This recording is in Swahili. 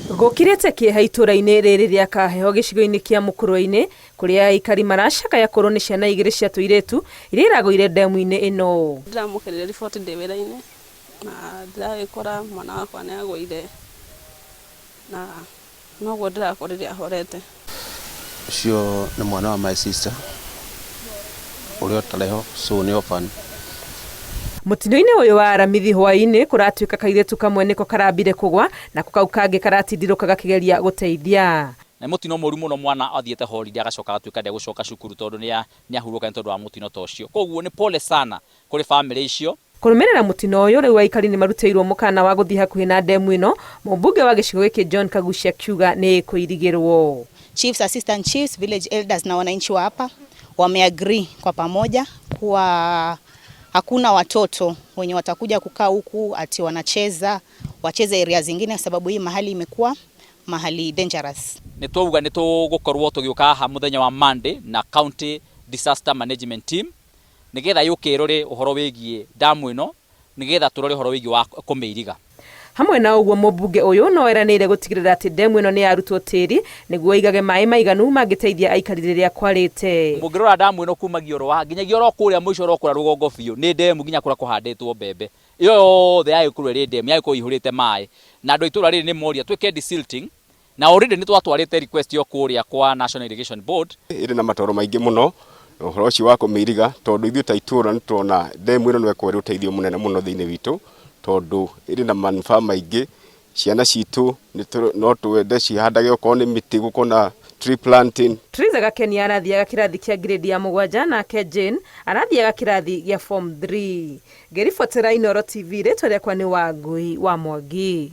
Gũkirĩte kĩeha itũra-inĩ rĩrĩ rĩa Kaheho gĩcigo-inĩ kĩa Mukurwe-inĩ kũrĩa aikari maracakaya korwo nĩ ciana igĩrĩ cia tũirĩtu iria iragũire ndemu-inĩ ĩno. Ndiramũkĩrire riboti ndĩ wĩra-inĩ na ndiragĩkora mwana wakwa nĩ agũire na noguo ndĩrakorire ahorete. Ũcio nĩ mwana wa my sister ũrĩa ũtarĩho, so nĩ orphan. Mũtino-inĩ ũyũ wa aramithi hwaĩ-inĩ kũratuĩka kairĩtu kamwe nĩko karambire kũgwa na kau kangĩ karatindirũka gakĩgeria gũteithia. Na mũtino mũru mũno, mwana athiĩte holiday agacoka agatuĩka ndegũcoka cukuru tondũ nĩ ahurũka nĩ tondũ wa mũtino ta ũcio. Koguo nĩ pole sana kũrĩ family icio. Kũrũmĩrĩra mũtino ũyũ rĩu aikari nĩ marutĩirwo mũkana wa gũthiĩ hakuhĩ na ndemu ĩno, mũmbunge wa gĩcigo gĩkĩ John Kagucia akiuga nĩ kũirigĩrwo. Chiefs, assistant chiefs, village elders na wananchi wa hapa wameagree kwa pamoja kuwa hakuna watoto wenye watakuja kukaa huku ati wacheze area zingine, sababu hii mahali imekuwa mahali dangerous. Nĩtwauga nĩtũgũkorwo tũgĩũka haha mũthenya wa Monday na county disaster management team nĩgetha yũke ĩrore ũhoro wĩgiĩ damu ĩno, nĩgetha tũrore ũhoro wĩgiĩ wa kũmĩiriga. Hamwe na ũguo mũmbunge ũyũ no eranĩire gũtigĩrĩra atĩ ndemu ĩno nĩ yarutwo tĩri nĩguo igage maĩ maiganu mangĩteithia aikari rĩrĩa kwarĩte. Mũngĩrora damu ĩno kumagia Rũa nginyagia oro kũrĩa mũico oro kũrĩa rũgongo biũ nĩ ndemu nginya kũrĩa kũhandĩtwo mbembe. Iyo yothe yagĩkorwo ĩrĩ ndemu yagĩkorwo ihũrĩte maĩ na andũ itũra rĩrĩ nĩ moria twĩke desilting na already nĩ twatwarĩte request yo kũrĩa kwa National Irrigation Board. Ĩrĩ na matoro maingĩ mũno ũhoro ũcio wa kũmĩiriga tondũ ithuĩ ta itũra nĩ tuona ndemu ĩno nĩ ĩkũrĩ ũteithio mũnene mũno thĩinĩ witũ tondũ ĩrĩ na manufaa maingĩ. Ciana citũ no twende cihandage okorwo nĩ mĩtĩ, gũkorwo na tree planting. Triza Gakeni arathiaga kĩrathi kĩa grade ya 7 nake Jane arathiaga kĩrathi gĩa form 3. Ngĩribotera Inooro TV rĩtwa rĩakwa nĩ Wangui wa Mwangi.